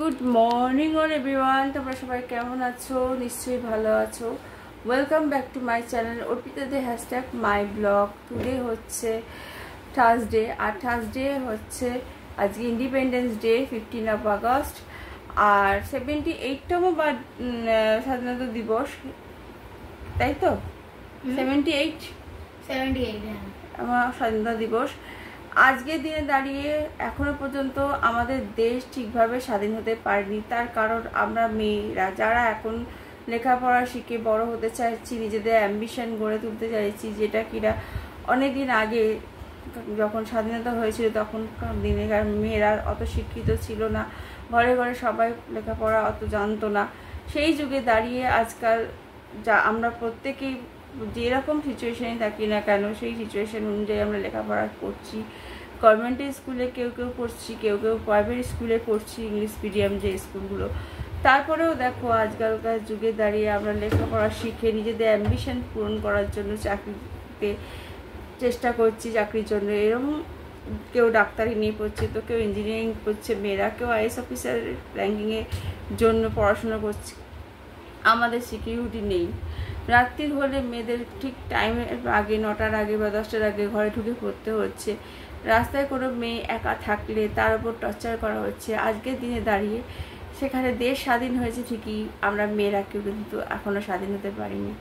Good morning all everyone, তোমরা সবাই কেমন আছো? নিশ্চয়ই ভালো আছো। Welcome back to my channel Arpita De hashtag my blog. Today হচ্ছে থার্সডে, আর থার্সডে হচ্ছে আজকে ইন্ডিপেন্ডেন্স ডে 15 আগস্ট, আর 78তম স্বাধীনতা দিবস, তাই তো? 78 আমার স্বাধীনতা দিবস। আজকের দিনে দাঁড়িয়ে এখনো পর্যন্ত আমাদের দেশ ঠিকভাবে স্বাধীন হতে পারেনি। তার কারণ আমরা মেয়েরা যারা এখন লেখাপড়া শিখে বড় হতে চাইছি, নিজেদের অ্যাম্বিশন গড়ে তুলতে চাইছি, যেটা কিনা অনেকদিন আগে যখন স্বাধীনতা হয়েছিল তখনকার দিনেকার মেয়েরা অত শিক্ষিত ছিল না, ঘরে ঘরে সবাই লেখাপড়া অত জানতো না। সেই যুগে দাঁড়িয়ে আজকাল যা আমরা প্রত্যেকেই যেরকম সিচুয়েশানে থাকি না কেন, সেই সিচুয়েশান অনুযায়ী আমরা লেখাপড়া করছি। গভর্নমেন্টের স্কুলে কেউ কেউ পড়ছি, কেউ কেউ প্রাইভেট স্কুলে পড়ছি, ইংলিশ মিডিয়াম যে স্কুলগুলো। তারপরেও দেখো আজকালকার যুগে দাঁড়িয়ে আমরা লেখাপড়া শিখে নিজেদের অ্যাম্বিশন পূরণ করার জন্য চাকরিতে চেষ্টা করছি, চাকরির জন্য। এরকম কেউ ডাক্তারি নিয়ে পড়ছে, তো কেউ ইঞ্জিনিয়ারিং পড়ছে মেয়েরা, কেউ আইএস অফিসার র্যাঙ্কিংয়ের জন্য পড়াশোনা করছে। আমাদের সিকিউরিটি নেই। রাত্রি হলে মেয়েদের ঠিক টাইমের আগে, 9টার আগে বা 10টার আগে ঘরে ঢুকে পড়তে হচ্ছে। রাস্তায় কোনো মেয়ে একা থাকলে তার উপর টর্চার করা হচ্ছে। আজকের দিনে দাঁড়িয়ে সেখানে দেশ স্বাধীন হয়েছে ঠিকই, আমরা মেয়েরা কেউ কিন্তু এখনও স্বাধীন হতে পারিনি।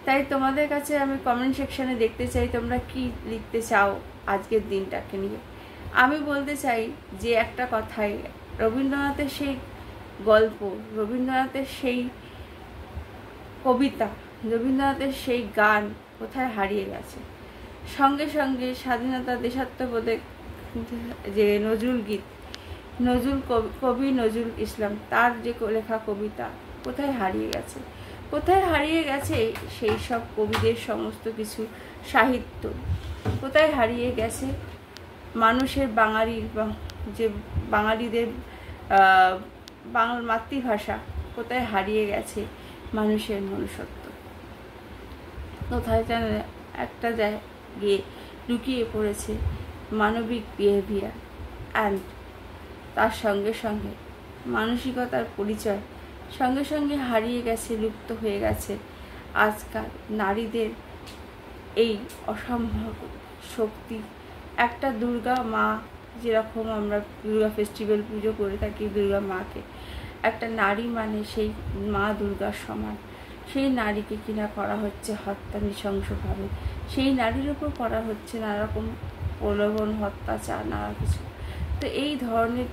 তাই তোমাদের কাছে আমি কমেন্ট সেকশানে দেখতে চাই তোমরা কি লিখতে চাও আজকের দিনটাকে নিয়ে। আমি বলতে চাই যে একটা কথাই, রবীন্দ্রনাথের সেই গল্প, রবীন্দ্রনাথের সেই কবিতা, রবীন্দ্রনাথের সেই গান কোথায় হারিয়ে গেছে। সঙ্গে সঙ্গে স্বাধীনতা দেশাত্মবোধক যে নজরুল গীত, কবি নজরুল ইসলাম, তার যে লেখা কবিতা কোথায় হারিয়ে গেছে। কোথায় হারিয়ে গেছে সেই সব কবিদের সমস্ত কিছু সাহিত্য, কোথায় হারিয়ে গেছে মানুষের বাঙালির যে বাঙালিদের বাংলা মাতৃভাষা, কোথায় হারিয়ে গেছে মানুষের মনুষ্যত্ব, কোথায় যেন একটা গিয়ে লুকিয়ে পড়েছে মানবিক বিহেভিয়ার অ্যান্ড তার সঙ্গে সঙ্গে মানসিকতার পরিচয় সঙ্গে সঙ্গে হারিয়ে গেছে, লুপ্ত হয়ে গেছে আজকাল নারীদের এই অসম্ভব শক্তি। একটা দুর্গা মা, যেরকম আমরা দুর্গা ফেস্টিভ্যাল পুজো করে থাকি দুর্গা মাকে, একটা নারী মানে সেই মা দুর্গার সমান। সেই নারীকে কিনা করা হচ্ছে হত্যা নৃশংসভাবে, সেই নারীর উপর করা হচ্ছে নানারকম প্রলোভন, অত্যাচার, নানা কিছু। তো এই ধরনের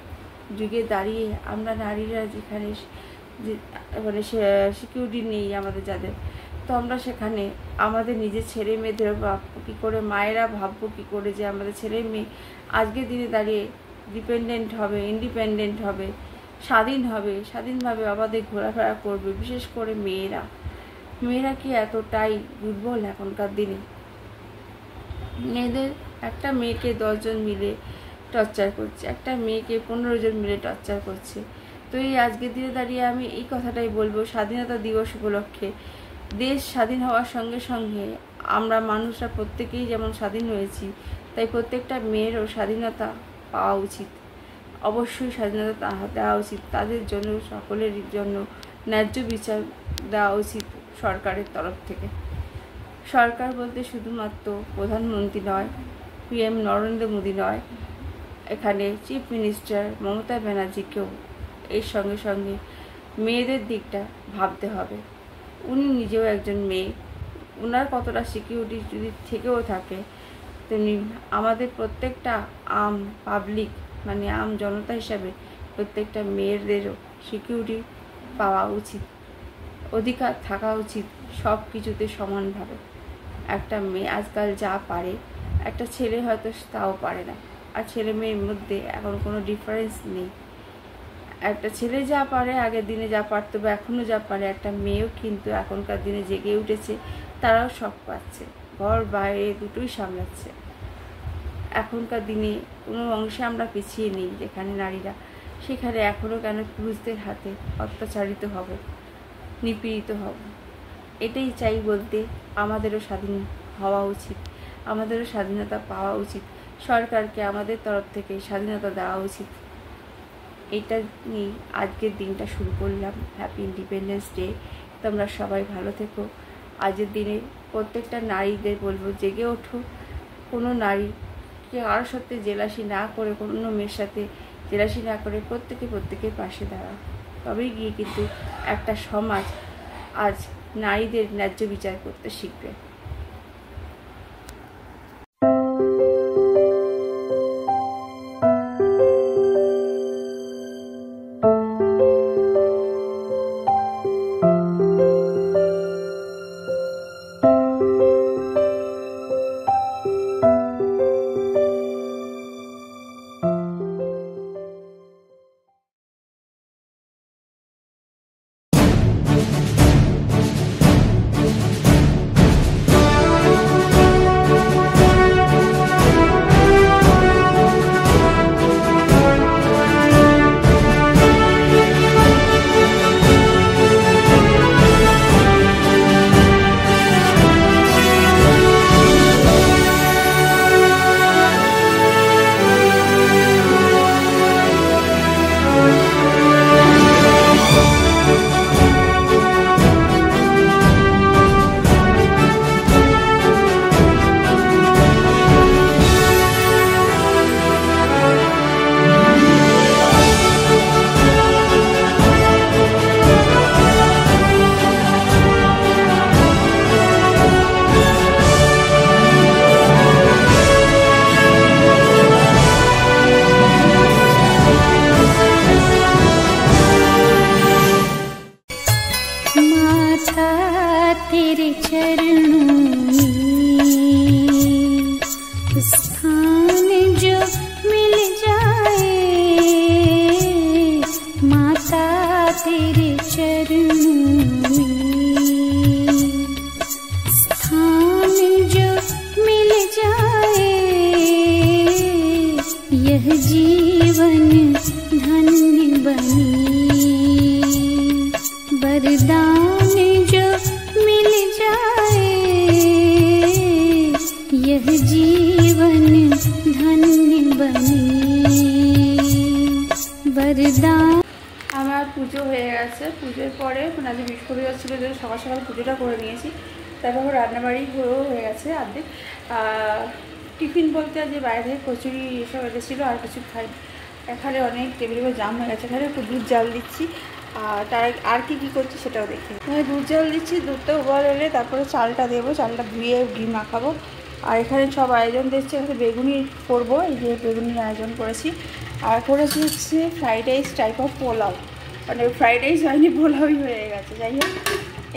যুগে দাঁড়িয়ে আমরা নারীরা যেখানে মানে সিকিউরিটি নেই আমাদের যাদের, তো আমরা সেখানে আমাদের নিজের ছেলে মেয়েদের ভাববো কী করে, মায়েরা ভাববো কী করে যে আমাদের ছেলে মেয়ে আজকের দিনে দাঁড়িয়ে ডিপেন্ডেন্ট হবে, ইন্ডিপেন্ডেন্ট হবে, স্বাধীন হবে, স্বাধীনভাবে আমাদের ঘোরাফেরা করবে। বিশেষ করে মেয়েরা কি এতটাই দুর্বল এখনকার দিনে? মেয়েদের, একটা মেয়েকে 10 জন মিলে টর্চার করছে, একটা মেয়েকে 15 জন মিলে টর্চার করছে। তো এই আজকের দিনে দাঁড়িয়ে আমি এই কথাটাই বলবো, স্বাধীনতা দিবস উপলক্ষে দেশ স্বাধীন হওয়ার সঙ্গে সঙ্গে আমরা মানুষরা প্রত্যেকেই যেমন স্বাধীন হয়েছি, তাই প্রত্যেকটা মেয়েরও স্বাধীনতা পাওয়া উচিত। অবশ্যই স্বাধীনতা দেওয়া উচিত তাদের জন্য, সকলের জন্য ন্যায্য বিচার দেওয়া উচিত সরকারের তরফ থেকে। সরকার বলতে শুধুমাত্র প্রধানমন্ত্রী নয়, PM নরেন্দ্র মোদী নয়, এখানে চিফ মিনিস্টার মমতা ব্যানার্জিকেও এর সঙ্গে সঙ্গে মেয়েদের দিকটা ভাবতে হবে। উনি নিজেও একজন মেয়ে, ওনার কতটা সিকিউরিটি যদি থেকেও থাকে, তেমনি আমাদের প্রত্যেকটা পাবলিক মানে জনতা হিসাবে প্রত্যেকটা মেয়েদেরও সিকিউরিটি পাওয়া উচিত, অধিকার থাকা উচিত সব কিছুতে সমানভাবে। একটা মেয়ে আজকাল যা পারে একটা ছেলে হয়তো তাও পারে না, আর ছেলে মেয়ের মধ্যে এখন কোনো ডিফারেন্স নেই। একটা ছেলে যা পারে আগের দিনে যা পারতো বা এখনও যা পারে, একটা মেয়েও কিন্তু এখনকার দিনে জেগে উঠেছে, তারাও সব পাচ্ছে, ঘর বাইরে দুটোই সামলাচ্ছে। এখনকার দিনে কোনো অংশে আমরা পিছিয়ে নেই, যেখানে নারীরা, সেখানে এখনও কেন পুরুষদের হাতে অত্যাচারিত হব, নিপীড়িত হব। এটাই চাই বলতে, আমাদেরও স্বাধীন হওয়া উচিত, আমাদেরও স্বাধীনতা পাওয়া উচিত, সরকারকে আমাদের তরফ থেকে স্বাধীনতা দেওয়া উচিত। এইটা নিয়ে আজকের দিনটা শুরু করলাম। Happy independence day. তোমরা সবাই ভালো থেকো। আজকের দিনে প্রত্যেকটা নারীদের বলবো, জেগে ওঠো। কোনো নারীকে কারোর সাথে জেলাসি না করে, কোনো মেয়ের সাথে জেলাসি না করে প্রত্যেকের পাশে দাঁড়াও। তবেই গিয়ে কিন্তু একটা সমাজ আজ নারীদের ন্যায্য বিচার করতে শিখবে। तेरे चरणों में स्थान जो मिल जाए, माता तेरे चरणों में स्थान जो मिल जाए, यह जीवन धन्य बने। वरदान जो मिल जाए, यह जीवन धन्य बने। वरदान। আমার পুজো হয়ে গেছে। পুজোর পরে আজ বৃহস্পতিবার ছিল, যে সকাল সকাল পুজোটা করে নিয়েছি। তারপর রান্নাবাড়ি হয়ে গেছে অর্ধেক। টিফিন বলতে আজ বাইরে থেকে কচুরি এসব এনেছিলো, আর কিছু খাই। এখানে অনেক টেবিলে জাম হয়ে গেছে। এখানে একটু দুধ জাল দিচ্ছি, তার আর কি করছি সেটাও দেখি। দুধ জাল দিচ্ছি, দুধটা উবাল এলে তারপরে চালটা দেবো, চালটা ধুয়ে ঘি মাখাবো। আর এখানে সব আয়োজন দিচ্ছি। এখানে বেগুনি করবো, এই যে বেগুনির আয়োজন করেছি। আর করেছি হচ্ছে fried rice type of pulao, মানে ফ্রাইড রাইস হয়নি, পোলাওই হয়ে গেছে। যাই হোক,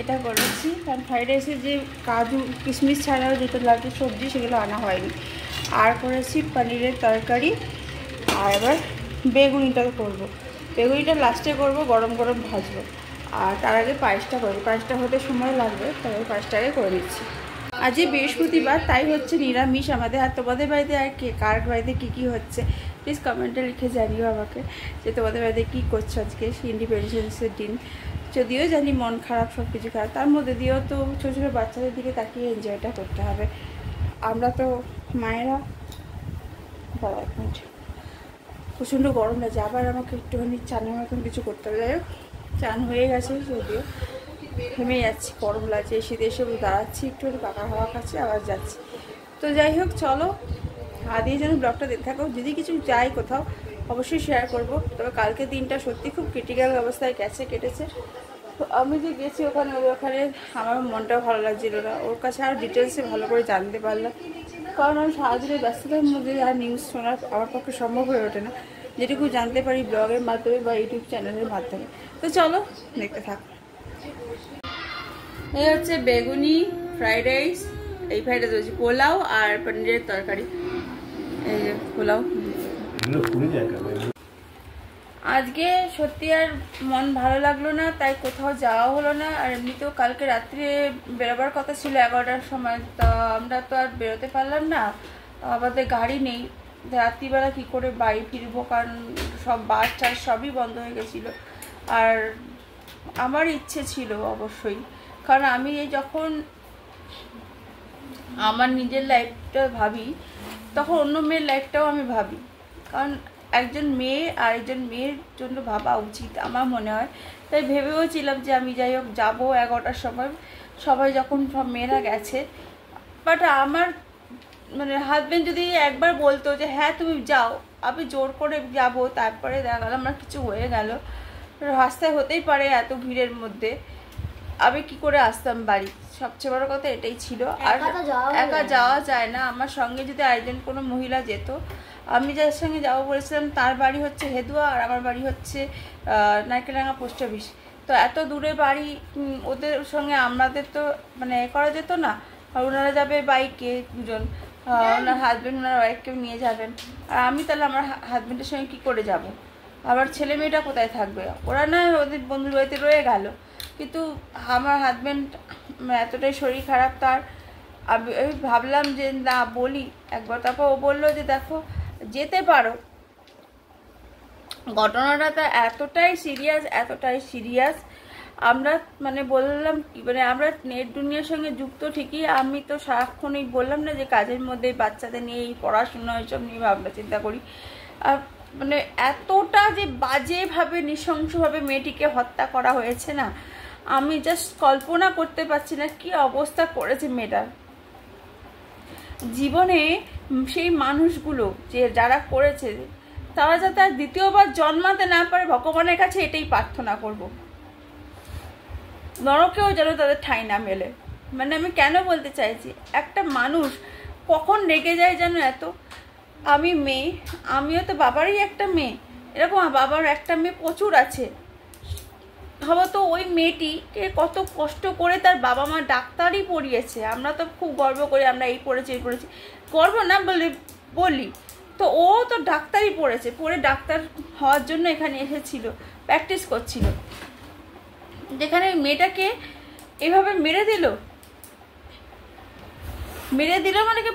এটা করেছি কারণ ফ্রাইড রাইসের যে কাজু কিশমিশ ছাড়াও যেটা লাগে সবজি, সেগুলো আনা হয়নি। আর করেছি পনিরের তরকারি। আর এবার বেগুনিটা করবো, বেগুনিটা লাস্টে করবো, গরম গরম ভাজবো। আর তার আগে পায়েসটা করবো। পায়েসটা হতে সময় লাগবে, তবে পায়েসটা আগে করে নিচ্ছি। আজ বৃহস্পতিবার, তাই হচ্ছে নিরামিষ আমাদের। আর তোমাদের বাড়িতে আর কার বাড়িতে কী হচ্ছে প্লিজ কমেন্টে লিখে জানিও আমাকে, যে তোমাদের বাড়িতে কী করছো আজকে ইন্ডিপেন্ডেন্সের দিন। যদিও জানি মন খারাপ, সব কিছু খারাপ, তার মধ্যে দিয়েও তো ছোটো ছোটো বাচ্চাদের দিকে তাকিয়ে এনজয়টা করতে হবে। আমরা তো মায়েরা। প্রচণ্ড গরম লাগছে। আবার আমাকে একটুখানি চানের মতন কিছু করতে হবে। যাই হোক, চান হয়ে গেছে, যদিও থেমে যাচ্ছি, গরম লাগছে। এসে এসে দাঁড়াচ্ছি, একটু পাকা হাওয়া খাচ্ছি, আবার যাচ্ছি। তো যাই হোক, চলো দিয়ে যেন ব্লগটা দেখতে থাকো। যদি কিছু যাই কোথাও অবশ্যই শেয়ার করব। তবে কালকে দিনটা সত্যি খুব ক্রিটিক্যাল অবস্থায় কেটেছে। তো আমি যে গেছি ওখানে আমার মনটাও ভালো লাগছিল না। ওর কাছে আরও ডিটেলসে ভালো করে জানতে পারলাম, কারণ আমি সারাদিনের ব্যস্ততার মধ্যে আর নিউজ শোনার আমার পক্ষে সম্ভব হয়ে ওঠে না। যেটুকু জানতে পারি ব্লগের মাধ্যমে বা ইউটিউব চ্যানেলের মাধ্যমে। তো চলো দেখতে থাকো। এই হচ্ছে বেগুনি ফ্রাইড রাইস, এই ফ্রাইড রাইস হচ্ছে পোলাও আর পনিরের তরকারি। এই যে পোলাও। আজকে সত্যি আর মন ভালো লাগলো না, তাই কোথাও যাওয়া হলো না। আর এমনিতেও কালকে রাত্রে বেরোবার কথা ছিল 11টার সময়, তা আমরা তো আর বেরোতে পারলাম না। আমাদের গাড়ি নেই, রাত্রিবেলা কী করে বাড়ি ফিরবো, কারণ সব বাস টাস সবই বন্ধ হয়ে গেছিলো। আর আমার ইচ্ছে ছিল অবশ্যই, কারণ আমি যখন আমার নিজের লাইফটা ভাবি, তখন অন্য মেয়ের লাইফটাও আমি ভাবি। কারণ একজন মেয়ে আর একজন মেয়ের জন্য ভাবা উচিত আমার মনে হয়। তাই ভেবেওছিলাম যে আমি যাই হোক যাবো 11টার সময়, সবাই যখন সব মেয়েরা গেছে। বাট আমার মানে হাজব্যান্ড যদি একবার বলতো যে হ্যাঁ তুমি যাও, আমি জোর করে যাব, তারপরে দেখা গেল আমার কিছু হয়ে গেল, রাস্তায় হতেই পারে এত ভিড়ের মধ্যে আমি কি করে আসতাম বাড়ি। সবচেয়ে বড় কথা এটাই ছিল। আর একা যাওয়া যায় না, আমার সঙ্গে যদি আরেকজন কোনো মহিলা যেত। আমি যার সঙ্গে যাবো বলেছিলাম তার বাড়ি হচ্ছে হেদুয়া আর আমার বাড়ি হচ্ছে নারকেলডাঙ্গা পোস্ট অফিস। তো এত দূরে বাড়ি, ওদের সঙ্গে আমাদের তো মানে করা যেত না। আর ওনারা যাবে বাইকে দুজন, ওনার হাজব্যান্ড ওনার ওয়াইফকেও নিয়ে যাবেন। আর আমি তাহলে আমার হাজব্যান্ডের সঙ্গে কী করে যাব? আবার ছেলে মেয়েটা কোথায় থাকবে? ওরা না ওদের বন্ধুর বাড়িতে রয়ে গেল, কিন্তু আমার হাজব্যান্ড এতটাই শরীর খারাপ তার। আমি ভাবলাম যে না বলি একবার, তারপর ও বললো যে দেখো যেতে পারো। ঘটনাটা তো এতটাই সিরিয়াস। আমরা মানে বললাম মানে আমরা নেট দুনিয়ার সঙ্গে যুক্ত ঠিকই, আমি তো সারাক্ষণই বললাম না যে কাজের মধ্যে বাচ্চাদের নিয়ে এই পড়াশোনা এইসব নিয়ে ভাবনা চিন্তা করি। আর মানে এতটা যে বাজেভাবে নৃশংসভাবে মেয়েটিকে হত্যা করা হয়েছে না, আমি জাস্ট কল্পনা করতে পারছি না কি অবস্থা করেছে মেয়েটার। জীবনে সেই মানুষগুলো যে যারা করেছে তারা যাতে আর দ্বিতীয়বার জন্মাতে না পারে ভগবানের কাছে এটাই প্রার্থনা করব। নরকেও যেন তাদের ঠাঁই না মেলে। মানে আমি কেন বলতে চাইছি, একটা মানুষ কখন রেগে যায় যেন এত। আমি মেয়ে, আমিও তো বাবারই একটা মেয়ে, এরকম বাবার একটা মেয়ে প্রচুর আছে। ভাবো তো ওই মেয়েটিকে কত কষ্ট করে তার বাবা মা ডাক্তারই পড়িয়েছে। আমরা তো খুব গর্ব করি আমরা এই পড়েছি গর্ব না বলি তো ও তো ডাক্তারই পড়েছে, পড়ে ডাক্তার হওয়ার জন্য এখানে এসেছিল, প্র্যাকটিস করছিল। যেখানে মেয়েটাকে এভাবে মেরে দিল মানে কি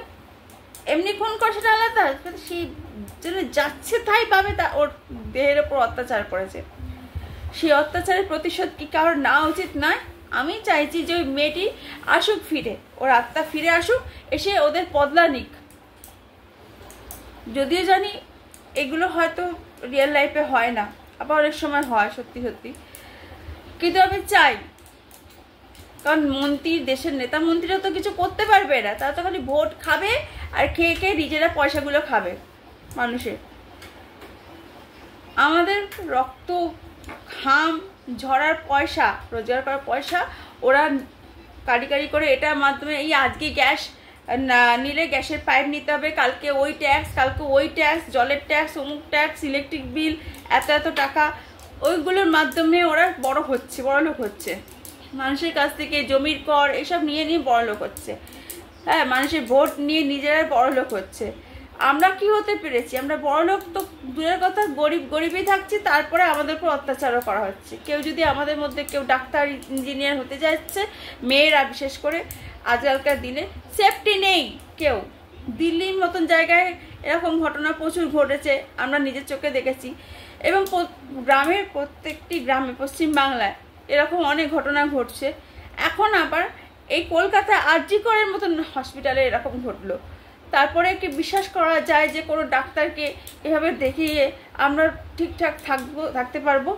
এমনি খুন করে সেটা আলাদা, সেই জন্য যাচ্ছে তাই পাবে তা ওর দেহের ওপর অত্যাচার করেছে। সেই অত্যাচারের প্রতিশোধ কি কারোর নেওয়া উচিত নয়? আমি চাইছি যে ওই মেয়েটি আসুক ফিরে, ওর আত্মা ফিরে আসুক, এসে ওদের বদলা নিক। যদিও জানি এগুলো হয়তো রিয়েল লাইফে হয় না, আবার অনেক সময় হয় সত্যি, কিন্তু আমি চাই। কারণ মন্ত্রী, দেশের নেতা মন্ত্রীরা তো কিছু করতে পারবে না, তারা তো খালি ভোট খাবে আর খেয়ে নিজেরা পয়সাগুলো খাবে মানুষের। আমাদের রক্ত ঘাম ঝরার পয়সা, রোজগার করার পয়সা ওরা কারি করে এটার মাধ্যমে, এই আজকে গ্যাস নিলে গ্যাসের পাইপ নিতে হবে, কালকে ওই ট্যাক্স, জলের ট্যাক্স, অমুক ট্যাক্স, ইলেকট্রিক বিল, এত টাকা, ওইগুলোর মাধ্যমে ওরা বড়লোক হচ্ছে। মানুষের কাছ থেকে জমির কর এসব নিয়ে বড়লোক হচ্ছে। হ্যাঁ, মানুষের ভোট নিয়ে নিজেরা বড়লোক হচ্ছে। আমরা কি হতে পেরেছি? আমরা বড়লোক তো দূরের কথা, গরিবই থাকছি, তারপরে আমাদের উপর অত্যাচারও করা হচ্ছে। কেউ যদি আমাদের মধ্যে কেউ ডাক্তার ইঞ্জিনিয়ার হতে যাচ্ছে, মেয়েরা বিশেষ করে আজকালকার দিনে সেফটি নেই কেউ। দিল্লির মতন জায়গায় এরকম ঘটনা প্রচুর ঘটেছে, আমরা নিজের চোখে দেখেছি। এবং প্রত্যেকটি গ্রামে পশ্চিম বাংলায় এরকম অনেক ঘটনা ঘটছে। এখন আবার এই কলকাতায় আরজি করের মতন হসপিটালে এরকম ঘটলো। তারপরে কি বিশ্বাস করা যায় যে কোনো ডাক্তারকে এভাবে দেখিয়ে আমরা ঠিকঠাক থাকতে পারবো?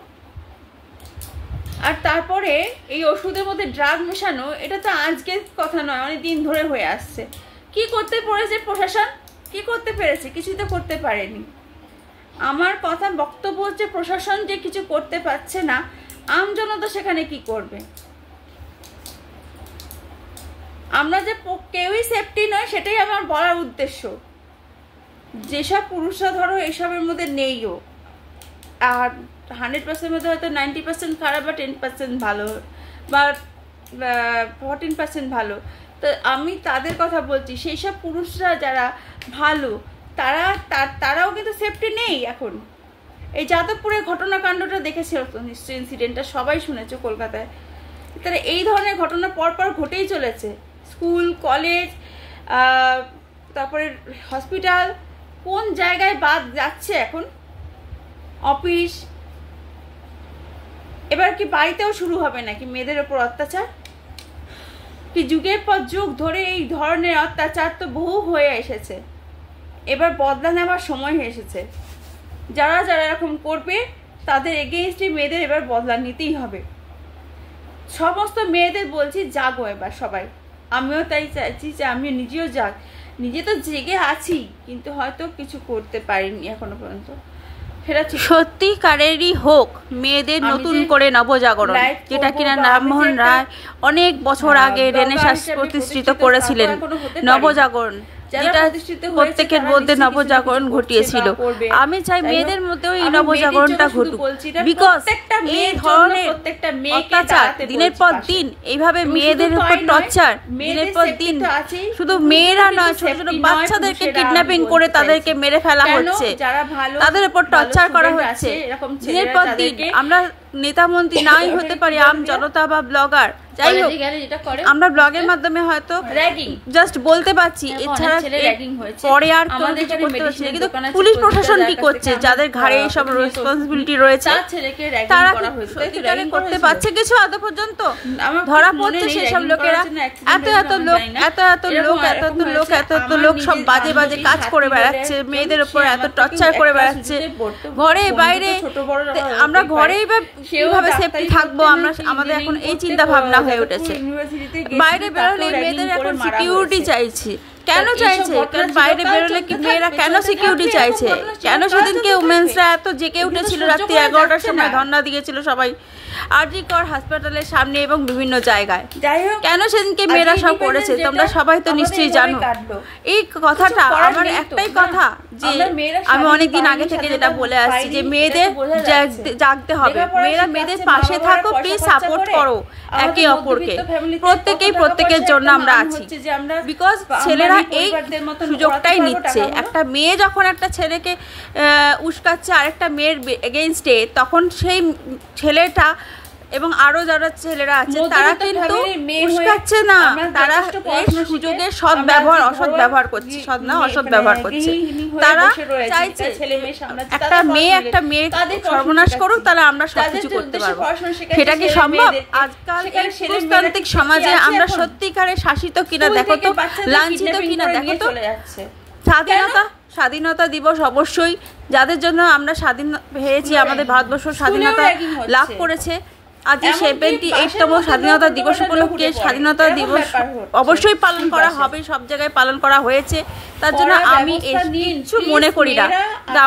আর তারপরে এই ওষুধের মধ্যে ড্রাগ মেশানো, এটা তো আজকের কথা নয়, অনেক দিন ধরে হয়ে আসছে। কি করতে পেরেছে প্রশাসন? কি করতে পেরেছে? কিছুই তো করতে পারেনি। আমার কথা বক্তব্য হচ্ছে প্রশাসন যে কিছু করতে পারছে না, আমজনতা সেখানে কি করবে? আমরা যে কেউই সেফটি নয় সেটাই আমার বলার উদ্দেশ্য। যেসব পুরুষরা ধরো এসবের মধ্যে নেইও, আর 100% মধ্যে হয়তো 90% খারাপ বা 10% ভালো বা 14% ভালো, তো আমি তাদের কথা বলছি। সেই সব পুরুষরা যারা ভালো তারাও কিন্তু সেফটি নেই এখন। এই যাদবপুরের ঘটনাকাণ্ডটা দেখেছিল তো নিশ্চয়ই, ইনসিডেন্টটা সবাই শুনেছো কলকাতায়। তাহলে এই ধরনের ঘটনা পরপর ঘটেই চলেছে। স্কুল, কলেজ, তারপরে হসপিটাল, কোন জায়গায় বাদ যাচ্ছে এখন? অফিস। এবার কি বাড়িতেও শুরু হবে নাকি মেয়েদের ওপর অত্যাচার? কি যুগের পর যুগ ধরে এই ধরনের অত্যাচার তো বহু হয়ে এসেছে, এবার বদলা নেওয়ার সময় এসেছে। যারা যারা এরকম করবে তাদের এগেইনস্টে মেয়েদের এবার বদলা নিতেই হবে। সমস্ত মেয়েদের বলছি জাগো এবার সবাই। আমিও তাই চাইছি যে আমিও নিজেও নিজে তো জেগে আছি, কিন্তু হয়তো কিছু করতে পারিনি এখনো পর্যন্ত। সেটা সত্যিকারেরই হোক মেয়েদের নতুন করে নবজাগরণ, যেটা কিনা রামমোহন রায় অনেক বছর আগে রেনেসাঁস প্রতিষ্ঠিত করেছিলেন। নবজাগরণ যেটা প্রত্যেকের মধ্যে নবজাগরণ ঘটিয়েছিল। আমি চাই মেয়েদের মধ্যেও এই নবজাগরণটা ঘটুক, বিকজ এই ধরনের অত্যাচার দিনের পর দিন, এইভাবে মেয়েদের উপর টর্চার দিনের পর দিন, শুধু মেয়েরা নয় ছোট ছোট বাচ্চাদেরকে কিডন্যাপিং করে তাদেরকে মেরে ফেলা হচ্ছে, তাদের উপর টর্চার করা হচ্ছে দিনের পর দিন। আমরা নেতা মন্ত্রী নাই হতে পারি, আম জনতা বা ব্লগার, যাই হোক আমরা ব্লগের মাধ্যমে হয়তো জাস্ট বলতে পারছি, এছাড়া পরে আর কোনো কিছু করতে পারছি না। কিন্তু পুলিশ প্রশাসন কি করছে, যাদের ঘাড়ে এইসব রেসপন্সিবিলিটি রয়েছে, তারা সত্যিকারে করতে পারছে কিছু? আদৌ পর্যন্ত ধরা পড়ছে সেসব লোকেরা? এত এত লোক সব বাজে বাজে কাজ করে বেড়াচ্ছে, মেয়েদের উপর এত টর্চার করে বেড়াচ্ছে, ঘরে বাইরে। আমরা ঘরেই বা কিভাবে সেফটি থাকবো? আমাদের এখন এই চিন্তা ভাবনা হয়ে উঠেছে। বাইরে বেরোলে মেয়েদের এখন সিকিউরিটি চাইছি। কেন চাইছে? কারণ বাইরে বেরোলে কি মেয়েরা কেন সিকিউরিটি চাইছে? কেন সেদিনকে উমেন্সরা এত জেগে উঠেছিল, রাত্রি 11টার সময় ধর্ণা দিয়েছিল সবাই আরজি কর হাসপাতালের সামনে এবং বিভিন্ন জায়গায়? কেন সেদিনকে মেয়েরা সব করেছে তোমরা সবাই তো নিশ্চয়ই জানো। এই কথাটা আমার একটাই কথা, যে আমি অনেকদিন আগে থেকে যেটা বলে আসছি, যে মেয়েদের জাগতে হবে। মেয়েরা মেয়েদের পাশে থাকো, প্লিজ সাপোর্ট করো একে অপরকে। প্রত্যেকেই প্রত্যেকের জন্য আমরা আছি, বিকজ ছেলেরা এই সুযোগটাই নিচ্ছে। একটা মেয়ে যখন একটা ছেলেকে উস্কাচ্ছে আরেকটা মেয়ের এগেইনস্টে, তখন সেই ছেলেটা এবং আরো যারা ছেলেরা আছে তারা কিন্তু উস্কাচ্ছে না, তারা এই সুযোগের সৎ ব্যবহার অসৎ ব্যবহার করছে, সৎ না অসৎ ব্যবহার করছে। তারা চাইছে একটা মেয়ে সর্বনাশ করুক, তাহলে আমরা সবকিছু করতে পারবো। সেটা কি সম্ভব? আজকাল এই পুরুষতান্ত্রিক সমাজে আমরা সত্যিকারে শাসিত কিনা দেখো তো, লাঞ্ছিত কিনা দেখো তো। স্বাধীনতা দিবস অবশ্যই, যাদের জন্য আমরা স্বাধীন হয়েছি, আমাদের ভারতবর্ষ স্বাধীনতা লাভ করেছে। আজ 78তম স্বাধীনতা দিবস উপলক্ষে স্বাধীনতা দিবস অবশ্যই পালন করা হবে, সব জায়গায় পালন করা হয়েছে। তার জন্য আমি কিছু মনে করি না।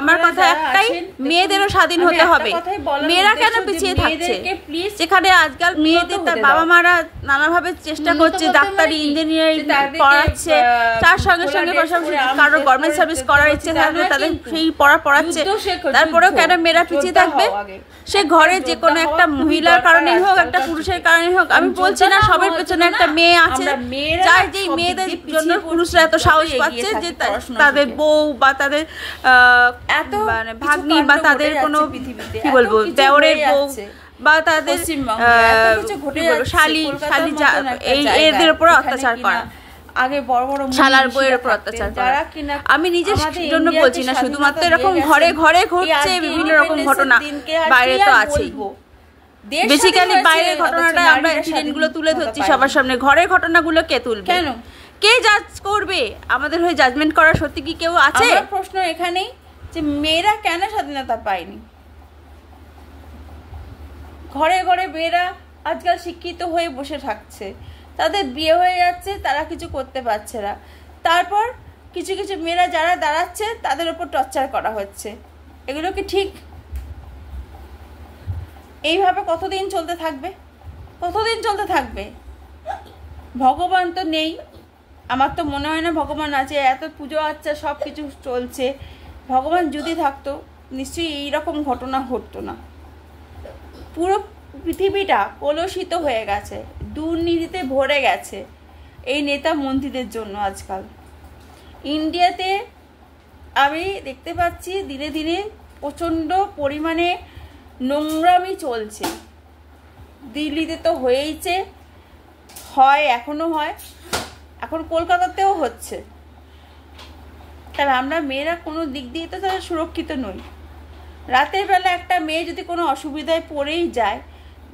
আমার কথা একটাই, মেয়েদেরও স্বাধীন হতে হবে। মেয়েরা কেন পিছিয়ে থাকছে? যেখানে আজকাল মেয়েদের তার বাবা মারা নানাভাবে চেষ্টা করছে, ডাক্তারি ইঞ্জিনিয়ারিং পড়াচ্ছে, তার সঙ্গে সঙ্গে কারোর গভর্নমেন্ট সার্ভিস করার ইচ্ছে থাকলে তাদের সেই পড়াচ্ছে, তারপরেও কেন মেয়েরা পিছিয়ে থাকবে? সে ঘরে যে কোনো একটা মহিলার কারণে হোক, একটা পুরুষের কারণে হোক, আমি বলছি না সবের পেছনে একটা মেয়ে আছে, যার যেই মেয়েদের জন্য পুরুষরা এত সাহস পাচ্ছে যে তাদের বউ বা তাদের এত মানে ভাগ্নি বা তাদের কোনো কি বলবো দেওরের বউ বা তাদের শালি এদের উপর অত্যাচার করা, আগে বড় বড় শালার বইয়ের উপর অত্যাচার করা। আমি নিজের জন্য বলছি না, শুধুমাত্র এরকম ঘরে ঘরে ঘটছে বিভিন্ন রকম ঘটনা, বাইরে তো আছেই। বেসিক্যালি বাইরের ঘটনাটা আমরা ইনসিডেন্টগুলো তুলে ধরছি সবার সামনে, ঘরের ঘটনাগুলো কে তুলবে? কেন? কে জাজ করবে? আমাদের হয়ে জাজমেন্ট করার সত্যি কি কেউ আছে? প্রশ্ন এখানেই যে মেয়েরা কেন স্বাধীনতা পায়নি? ঘরে ঘরে মেয়েরা আজকাল শিক্ষিত হয়ে বসে থাকছে, তাদের বিয়ে হয়ে যাচ্ছে, তারা কিছু করতে পারছে না। তারপর কিছু কিছু মেয়েরা যারা দাঁড়াচ্ছে তাদের উপর টর্চার করা হচ্ছে। এগুলো কি ঠিক? এইভাবে কতদিন চলতে থাকবে? কতদিন চলতে থাকবে? ভগবান তো নেই, আমার তো মনে হয় না ভগবান আছে। এত পুজো আচ্ছা সব কিছু চলছে, ভগবান যদি থাকতো নিশ্চয়ই এইরকম ঘটনা ঘটতো না। পুরো পৃথিবীটা কলুষিত হয়ে গেছে, দুর্নীতিতে ভরে গেছে এই নেতা মন্ত্রীদের জন্য। আজকাল ইন্ডিয়াতে আমি দেখতে পাচ্ছি দিনে দিনে প্রচণ্ড পরিমাণে নোংরামি চলছে। দিল্লিতে তো হয়েইছে, হয় এখনো হয়, এখন কলকাতাতেও হচ্ছে। তাহলে আমরা মেয়েরা কোনো দিক দিয়ে তো তারা সুরক্ষিত নই। রাতের বেলা একটা মেয়ে যদি কোনো অসুবিধায় পড়েই যায়,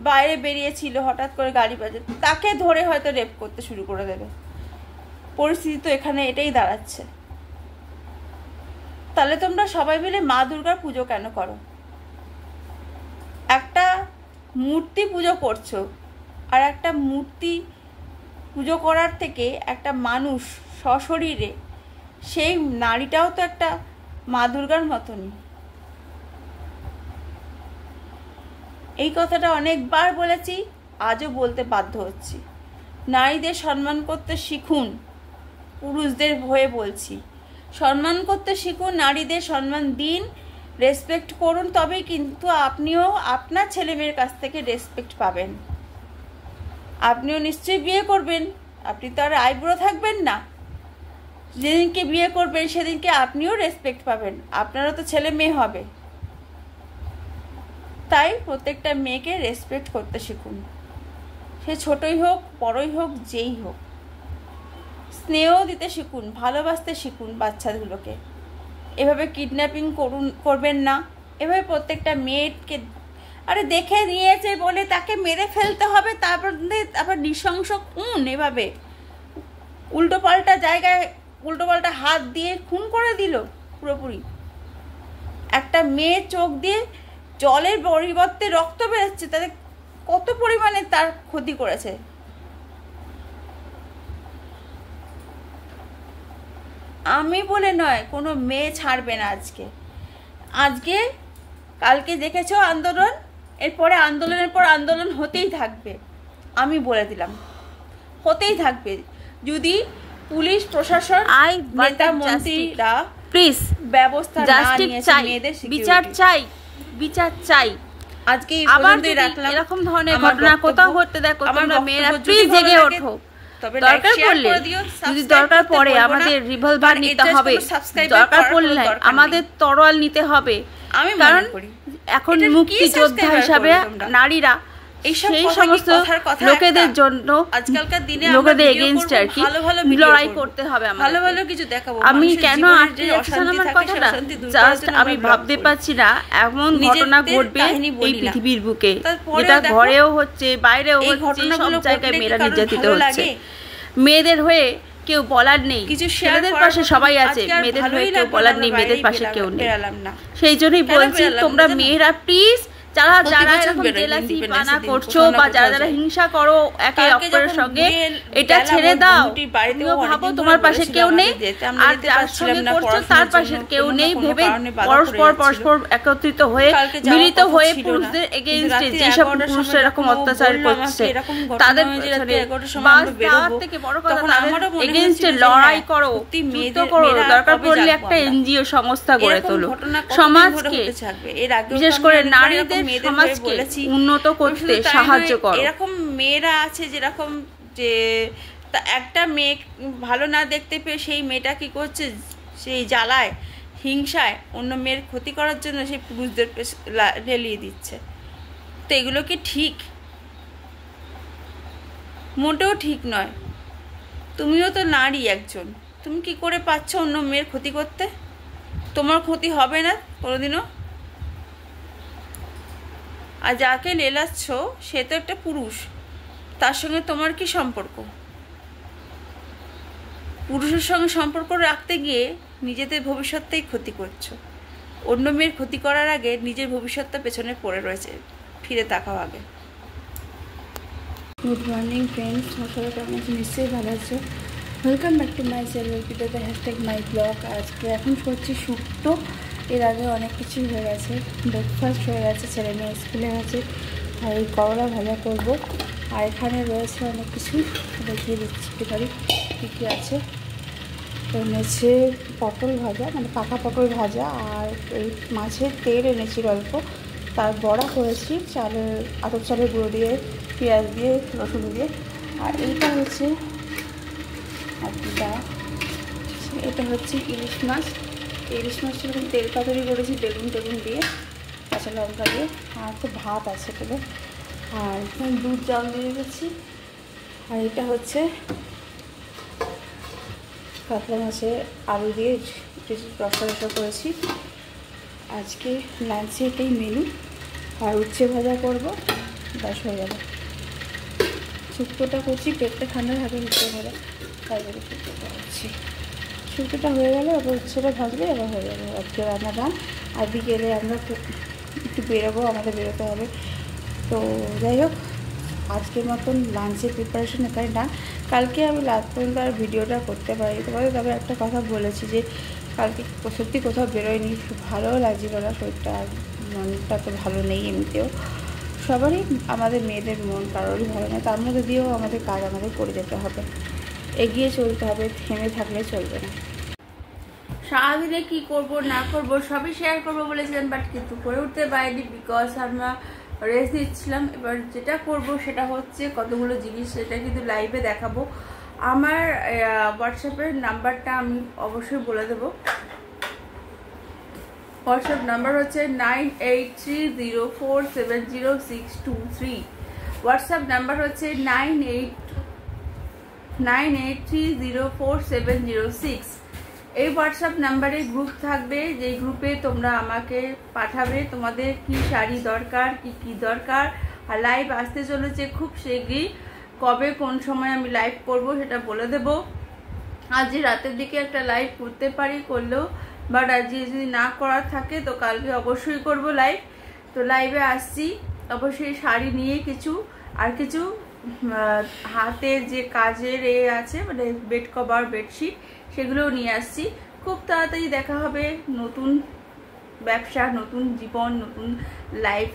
বাইরে বেরিয়েছিল হঠাৎ করে গাড়ি বাজে, তাকে ধরে হয়তো রেপ করতে শুরু করে দেবে। পরিস্থিতি তো এখানে এটাই দাঁড়াচ্ছে। তাহলে তোমরা সবাই মিলে মা দুর্গার পুজো কেন করো? একটা মূর্তি পুজো করছো, আর একটা মূর্তি পুজো করার থেকে একটা মানুষ সশরীরে, সেই নারীটাও তো একটা মা দুর্গার মতনই। এই কথাটা অনেকবার বলেছি, আজও বলতে বাধ্য হচ্ছি। নারীদের সম্মান করতে শিখুন, পুরুষদের ভয়ে বলছি। সম্মান করতে শিখুন, নারীদের সম্মান দিন, রেসপেক্ট করুন, তবেই কিন্তু আপনিও আপনার ছেলে মেয়ের কাছ থেকে রেসপেক্ট পাবেন। আপনিও নিশ্চয়ই বিয়ে করবেন, আপনি তো আর আইবুড়ো থাকবেন না। যেদিনকে বিয়ে করবেন সেদিনকে আপনিও রেসপেক্ট পাবেন, আপনারও তো ছেলে মেয়ে হবে। তাই প্রত্যেকটা মেয়েকে রেসপেক্ট করতে শিখুন, সে ছোটই হোক বড়ই হোক যেই হোক। স্নেহ দিতে শিখুন, ভালোবাসতে শিখুন বাচ্চাগুলোকে। এভাবে কিডন্যাপিং করবেন না। এভাবে প্রত্যেকটা মেয়েকে আরে দেখে নিয়েছে বলে তাকে মেরে ফেলতে হবে, তারপর আবার নৃশংস খুন, এভাবে উল্টো পাল্টা জায়গায় উল্টো পাল্টা হাত দিয়ে খুন করে দিল পুরোপুরি। একটা মেয়ে চোখ দিয়ে জলের পরিবর্তে রক্ত বেরোচ্ছে, তাতে কত পরিমাণে তার ক্ষতি করেছে। আমি বলে নয়, কোনো মেয়ে ছাড়বে না আজকে কালকে দেখেছো আন্দোলন, এরপরে আন্দোলনের পর আন্দোলন হতেই থাকবে। আমি বলে দিলাম, হতেই থাকবে। যদি পুলিশ প্রশাসন, নেতা মন্ত্রীরা প্লিজ ব্যবস্থা না নিয়েছে, মেয়েদের বিচার চাই। আজকে আবার এরকম ধরনের ঘটনা কোথাও ঘটতে দেখো, তোমরা মেয়েরা প্লিজ জেগে ওঠো। দরকার পড়লে, যদি দরকার পড়ে আমাদের রিভলভার নিতে হবে, দরকার পড়লে আমাদের তরোয়াল নিতে হবে। কারণ এখন মুক্তিযোদ্ধা হিসাবে নারীরা সেই সমস্ত লোকেদের জন্য, আজকালকার দিনে লোকেদের এগেইনস্ট আর কি লড়াই করতে হবে। ভালো ভালো কিছু দেখাবো। আমি কেন আটকে যাচ্ছিলাম আমার কথাটা, জাস্ট আমি ভাবতে পারছি না এমন ঘটনা ঘটবে এই পৃথিবীর বুকে, যেটা ঘরেও হচ্ছে, বাইরেও হচ্ছে, সব জায়গায় মেয়েরা নির্যাতিত হচ্ছে। মেয়েদের হয়ে কেউ বলার নেই, ছেলেদের পাশে সবাই আছে, মেয়েদের হয়ে কেউ বলার নেই, মেয়েদের পাশে কেউ নেই। সেই জন্যই বলছি, তোমরা মেয়েরা প্লিজ, যারা এরকম জেলাসি পানা করছো বা যারা হিংসা করো একে অপরের সঙ্গে, এটা ছেড়ে দাও। তুমিও ভাবো তোমার পাশে কেউ নেই, আর যার সঙ্গে করছো তার পাশে কেউ নেই ভেবে পরস্পর একত্রিত হয়ে, মিলিত হয়ে পুরুষদের এগেইনস্টে, যেসব পুরুষরা এরকম অত্যাচার করছে তাদের থেকে বড় কথা, তাদের এগেইনস্টে লড়াই করো, যুদ্ধ করো। দরকার পড়লে একটা এনজিও সংস্থা গড়ে তোলো, সমাজকে, বিশেষ করে নারীদের সমাজকে উন্নত করতে সাহায্য করো। এরকম মেয়েরা আছে যেরকম, যে একটা মেয়ে ভালো না দেখতে পেয়ে সেই মেয়েটা কি করছে, সেই জ্বালায় হিংসায় অন্য মেয়ের ক্ষতি করার জন্য সেই পুরুষদের ঢেলিয়ে দিচ্ছে। তো এগুলো কি ঠিক? মোটেও ঠিক নয়। তুমিও তো নারী একজন, তুমি কি করে পাচ্ছ অন্য মেয়ের ক্ষতি করতে? তোমার ক্ষতি হবে না কোনোদিনও। আর যাকে লেলাচ্ছ সে তো একটা পুরুষ, তার সঙ্গে তোমার কি সম্পর্ক? পুরুষের সঙ্গে সম্পর্ক রাখতে গিয়ে নিজেদের ভবিষ্যৎটাই ক্ষতি করছো। অন্য মেয়ের ক্ষতি করার আগে নিজের ভবিষ্যৎটা পেছনে পড়ে রয়েছে, ফিরে তাকাও আগে। গুড মর্নিং ফ্রেন্ডস, সবাই কেমন আছো? নিশ্চয়ই ভালো আছো। Welcome back to my channel পিটাতে হ্যাশট্যাগ মাই ব্লগ। আজকে এখন করছি শুক্তো। এর আগে অনেক কিছুই হয়ে গেছে, ব্রেকফাস্ট হয়ে গেছে, ছেলে মেয়ে স্কুলে গেছে, আর এই করলা ভাজা করবো। আর এখানে রয়েছে অনেক কিছু, দেখিয়ে দিচ্ছি একটুখানি কী কী আছে। এনেছে পটল ভাজা, মানে পাকা পটল ভাজা, আর এই মাছের তেল এনেছি অল্প, তার বড়া করেছি আতপ চালের গুঁড়ো দিয়ে, পেঁয়াজ দিয়ে, রসুন দিয়ে। আর এইটা হচ্ছে এটা হচ্ছে ইলিশ মাছ। ইলিশ মাছটা এরকম তেল পাতুরি করেছি বেগুন দিয়ে, কাঁচা লঙ্কা দিয়ে। আর তো ভাত আছে তবে, আর দুধ জাল দিয়ে গেছি। আর এটা হচ্ছে কাতলা মাছের আলু দিয়ে রসা করেছি। আজকে লাঞ্চে এটাই মেনু। আর উচ্ছে ভাজা করবো, ব্যাস হয়ে যাবে। শুক্তোটা করছি, পেটটা ঠান্ডা থাকে উচ্ছে ভাজা, তাই জন্য শুক্তোটা করছি। শুক্তোটা হয়ে গেলে আবার উচ্ছেটা ভাজলে আবার হয়ে যাবে আজকে রান্নাটা। আর বিকেলে আমরা একটু বেরোবো, আমাদের বেরোতে হবে। তো যাই হোক, আজকের মতন লাঞ্চের প্রিপারেশন এখানে না। কালকে আমি লাস্ট পর্যন্ত আর ভিডিওটা করতে পারি তোমাদের। তবে একটা কথা বলেছি যে কালকে সত্যি কোথাও বেরোয়নি, ভালোও লাগছিল না, শরীরটা আর মনটা তো ভালো নেই এমনিতেও। সবারই আমাদের মেয়েদের মন কারোরই ভালো না, তার মধ্যে দিয়েও আমাদের কাজ আমাদের করে যেতে হবে, এগিয়ে চলতে হবে, থেমে থাকলে চলবে না। সারাদিনে কী করবো না করবো সবই শেয়ার করবো বলেছিলাম, বাট কিন্তু করে উঠতে পারিনি বিকজ আমরা রেস্ট দিচ্ছিলাম। এবার যেটা করব সেটা হচ্ছে কতগুলো জিনিস, সেটা কিন্তু লাইভে দেখাবো। আমার হোয়াটসঅ্যাপের নাম্বারটা আমি অবশ্যই বলে দেবো। হোয়াটসঅ্যাপ নাম্বার হচ্ছে 9830470623। হোয়াটসঅ্যাপ নাম্বার হচ্ছে 98304706। এই হোয়াটসঅ্যাপ নাম্বারে গ্রুপ থাকবে, যেই গ্রুপে তোমরা আমাকে পাঠাবে তোমাদের কি শাড়ি দরকার, কি দরকার। আর লাইভ আসতে চলেছে খুব শীঘ্রই, কবে কোন সময় আমি লাইভ করব সেটা বলে দেব। আজ রাতের দিকে একটা লাইভ করতে পারি, করলেও, বাট আজ যদি না করার থাকে তো কালকে অবশ্যই করব লাইভ। তো লাইভে আসছি অবশ্যই শাড়ি নিয়ে কিছু, আর কিছু হাতের যে কাজের আছে মানে বেড কভার, বেডশিট, সেগুলোও নিয়ে আসছি। খুব তাড়াতাড়ি দেখা হবে। নতুন ব্যবসা, নতুন জীবন, নতুন লাইফ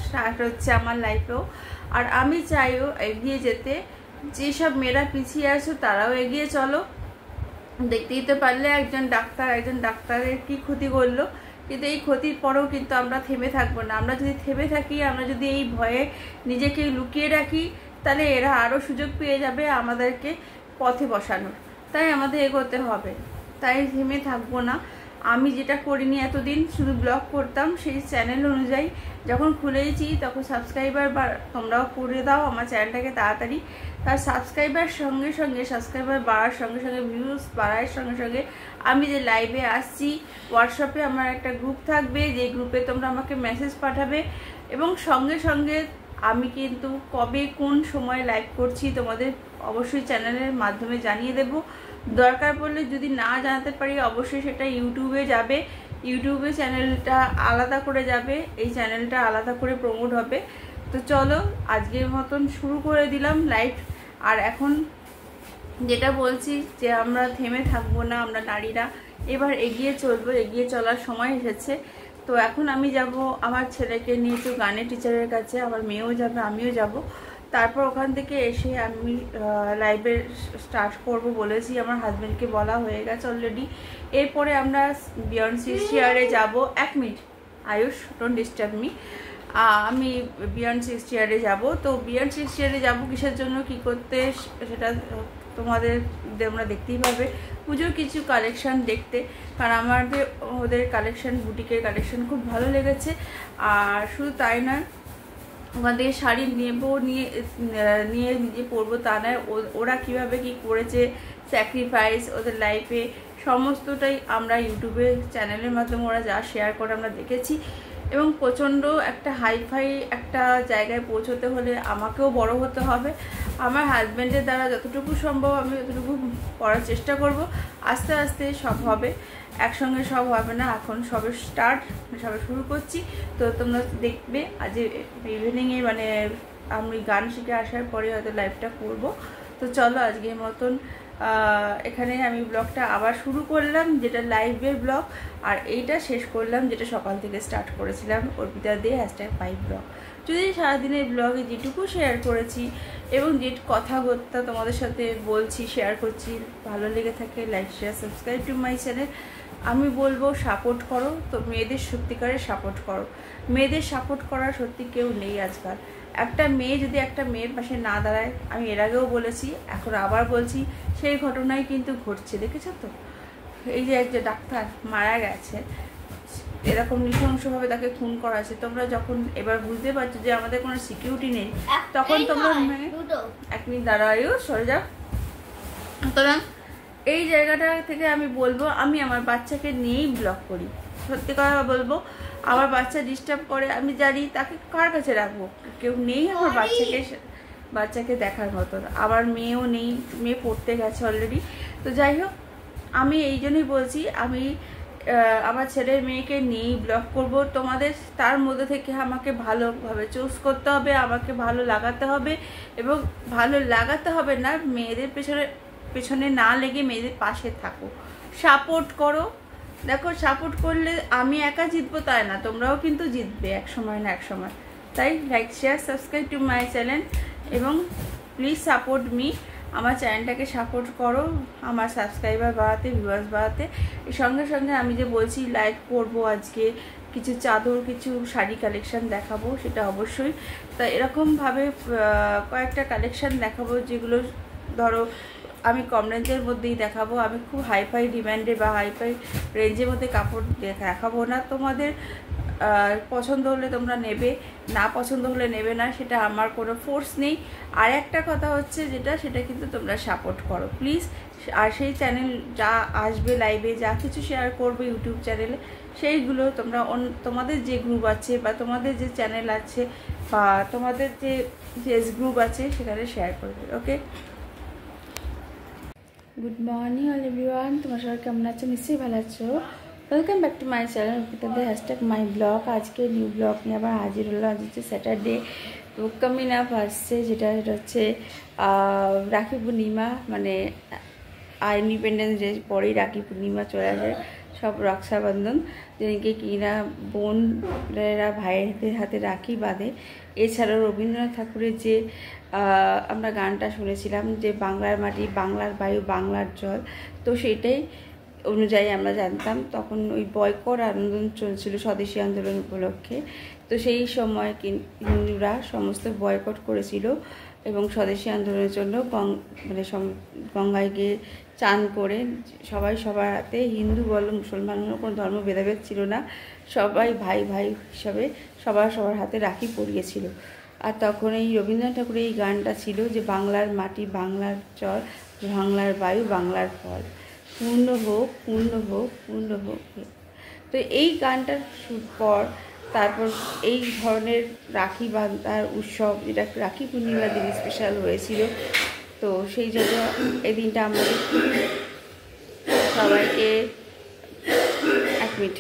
স্টার্ট হচ্ছে আমার লাইফেও। আর আমি চাইও এগিয়ে যেতে। যেসব মেয়েরা পিছিয়ে আছো তারাও এগিয়ে চলো। দেখতেই তো পারলে একজন ডাক্তারের কি ক্ষতি করলো, কিন্তু এই ক্ষতির পরেও কিন্তু আমরা থেমে থাকবো না। আমরা যদি থেমে থাকি, আমরা যদি এই ভয়ে নিজেকে লুকিয়ে রাখি, তাহলে এরা আরও সুযোগ পেয়ে যাবে আমাদেরকে পথে বসানোর। তাই আমাদের এগোতে হবে, তাই থেমে থাকবো না। আমি যেটা করিনি এতদিন, শুধু ব্লগ করতাম, সেই চ্যানেল অনুযায়ী যখন খুলেছি তখন সাবস্ক্রাইবার তোমরাও করে দাও আমার চ্যানেলটাকে তাড়াতাড়ি। তার সাবস্ক্রাইবার সঙ্গে সঙ্গে, সাবস্ক্রাইবার বাড়ার সঙ্গে সঙ্গে, ভিউজ বাড়ার সঙ্গে সঙ্গে আমি যে লাইভে আসছি, হোয়াটসঅ্যাপে আমার একটা গ্রুপ থাকবে, যে গ্রুপে তোমরা আমাকে মেসেজ পাঠাবে, এবং সঙ্গে সঙ্গে আমি কিন্তু কবে কোন সময় লাইভ করছি তোমাদের অবশ্যই চ্যানেলের মাধ্যমে জানিয়ে দেব। দরকার পড়লে যদি না জানাতে পারি অবশ্যই সেটা ইউটিউবে যাবে, ইউটিউবে চ্যানেলটা আলাদা করে যাবে, এই চ্যানেলটা আলাদা করে প্রমোট হবে। তো চলো আজকের মতন শুরু করে দিলাম লাইভ। আর এখন যেটা বলছি যে আমরা থেমে থাকবো না, আমরা নারীরা এবার এগিয়ে চলবো, এগিয়ে চলার সময় এসেছে। তো এখন আমি যাব আমার ছেলেকে নিয়ে একটু গানের টিচারের কাছে, আমার মেয়েও যাবে, আমিও যাব। তারপর ওখান থেকে এসে আমি লাইভে স্টার্ট করব বলেছি, আমার হাজব্যান্ডকে বলা হয়ে গেছে অলরেডি। এরপরে আমরা বিয়ন্ড সিক্সটিয়ারে যাব। 1 minute Ayush, don't disturb me. আমি বিয়ন্ড সিক্সটিয়ারে যাব। তো বিয়ন্ড সিক্সটিয়ারে যাব কিসের জন্য, কি করতে, সেটা তোমাদের তোমরা দেখতেই পাবে। পুজোর কিছু কালেকশান দেখতে, কারণ আমাদের ওদের কালেকশান, বুটিকের কালেকশান খুব ভালো লেগেছে। আর শুধু তাই নয়, ওখান থেকে শাড়ি নেবো, নিয়ে নিজে পরবো তা নয়, ওরা কীভাবে কী করেছে, স্যাক্রিফাইস ওদের লাইফে, সমস্তটাই আমরা ইউটিউবে চ্যানেলের মাধ্যমে ওরা যা শেয়ার করে আমরা দেখেছি। এবং প্রচণ্ড একটা হাইফাই একটা জায়গায় পৌঁছতে হলে আমাকেও বড় হতে হবে। আমার হাজব্যান্ডের দ্বারা যতটুকু সম্ভব আমি ততটুকু করার চেষ্টা করব। আস্তে আস্তে সব হবে, একসঙ্গে সব হবে না। এখন সবে সবে শুরু করছি। তো তোমরা দেখবে আজ ইভিনিংয়ে, মানে আমি গান শিখে আসার পরে হয়তো লাইভটা করব। তো চলো আজকের মতন এখানে আমি ব্লগটা আবার শুরু করলাম, যেটা লাইভের ব্লগ, আর এইটা শেষ করলাম যেটা সকাল থেকে স্টার্ট করেছিলাম, অর্পিতা দে #5 ব্লগ। যদি সারাদিনের ব্লগে যেটুকু শেয়ার করেছি এবং যে কথাবার্তা তোমাদের সাথে বলছি, শেয়ার করছি, ভালো লেগে থাকে like, share, subscribe to my channel. আমি বলবো সাপোর্ট করো, তো মেয়েদের সত্যিকারের সাপোর্ট করো। মেয়েদের সাপোর্ট করার সত্যি কেউ নেই আজকাল। একটা মেয়ে যদি একটা মেয়ের পাশে না দাঁড়ায়, আমি এর আগেও বলেছি, এখন আবার বলছি, সেই ঘটনাই কিন্তু ঘটছে, দেখেছো তো? এই যে একটা ডাক্তার মারা গেছে, এরকম নৃশংসভাবে তাকে খুন করা আছে। তোমরা যখন এবার বুঝতে পারছো যে আমাদের কোনো সিকিউরিটি নেই, তখন তোমরা 1 মিনিট দাঁড়ায়ও, সরে যাও। সুতরাং এই জায়গাটা থেকে আমি বলবো, আমি আমার বাচ্চাকে নিয়েই ব্লগ করি। সত্যি কথা বলবো, আমার বাচ্চা ডিস্টার্ব করে, আমি জানি, তাকে কার কাছে রাখবো? কেউ নেই আমার বাচ্চাকে দেখার মতন। আমার মেয়েও নেই, মেয়ে পড়তে গেছে অলরেডি। তো যাই হোক, আমি এই জন্যই বলছি, আমি আমার ছেলের মেয়েকে নিয়েই ব্লগ করব। তোমাদের তার মধ্যে থেকে আমাকে ভালোভাবে চুজ করতে হবে, আমাকে ভালো লাগাতে হবে, এবং ভালো লাগাতে হবে না, মেয়েদের পেছনে না লেগে মেয়েদের পাশে থাকো, সাপোর্ট করো। দেখো, সাপোর্ট করলে আমি একা জিতবো তাই না, তোমরাও কিন্তু জিতবে এক সময় না এক সময়। তাই like, share, subscribe to my channel, এবং প্লিজ সাপোর্ট মি। আমার চ্যানেলটাকে সাপোর্ট করো, আমার সাবস্ক্রাইবার বাড়াতে, ভিউয়ার্স বাড়াতে। এর সঙ্গে সঙ্গে আমি যে বলছি লাইভ করবো আজকে, কিছু চাদর, কিছু শাড়ি কালেকশান দেখাবো, সেটা অবশ্যই। তা এরকমভাবে কয়েকটা কালেকশান দেখাবো, যেগুলো ধরো আমি কম রেঞ্জের মধ্যেই দেখাবো। আমি খুব হাইফাই ডিমান্ডে বা হাইফাই রেঞ্জের মধ্যে কাপড় দেখাবো না। তোমাদের পছন্দ হলে তোমরা নেবে, না পছন্দ হলে নেবে না, সেটা আমার কোনো ফোর্স নেই। আর একটা কথা হচ্ছে সেটা কিন্তু তোমরা সাপোর্ট করো প্লিজ। আর সেই চ্যানেল যা আসবে লাইভে, যা কিছু শেয়ার করবে ইউটিউব চ্যানেলে, সেইগুলো তোমরা তোমাদের যে গ্রুপ আছে বা তোমাদের যে চ্যানেল আছে বা তোমাদের যে ফেস গ্রুপ আছে সেখানে শেয়ার করবে। Okay, good morning all everyone, তোমার সবাই কেমন আছো? নিশ্চয়ই ভালো আছো। Welcome back to my channel অর্পিতাদের হ্যাশট্যাগ মাই ব্লগ। আজকে নিউ ব্লগ নিয়ে আবার হাজির হলো। আজ হচ্ছে স্যাটারডে, কামিং আপ আসছে, যেটা হচ্ছে রাখি পূর্ণিমা, মানে ইন্ডিপেন্ডেন্স ডে পরেই রাখি পূর্ণিমা চলে আসে, সব রক্ষাবন্ধন, যেদিকে কিনা বোনেরা ভাইয়ের হাতে রাখি বাঁধে। এছাড়াও রবীন্দ্রনাথ ঠাকুরের যে আমরা গানটা শুনেছিলাম, যে বাংলার মাটি, বাংলার বায়ু, বাংলার জল, তো সেটাই অনুযায়ী আমরা জানতাম। তখন ওই বয়কট আন্দোলন চলছিল স্বদেশী আন্দোলন উপলক্ষে, তো সেই সময় হিন্দুরা সমস্ত বয়কট করেছিল এবং স্বদেশী আন্দোলনের জন্য মানে গঙ্গায় গিয়ে চান করে সবাই সবার হাতে, হিন্দু বলো মুসলমান বলো, কোনো ধর্ম ভেদাভেদ ছিল না, সবাই ভাই ভাই হিসাবে সবার হাতে রাখি পরিয়েছিল। আর তখন এই রবীন্দ্রনাথ ঠাকুরের এই গানটা ছিল যে বাংলার মাটি, বাংলার জল, বাংলার বায়ু, বাংলার ফল, পূর্ণ হোক, পূর্ণ হোক, পূর্ণ হোক। তো এই গানটার পর তারপর এই ধরনের রাখি বাঁধার উৎসব, যেটা রাখি পূর্ণিমার দিন স্পেশাল হয়েছিল। তো সেই জন্য এই দিনটা আমাদের সবাইকে, এক মিনিট।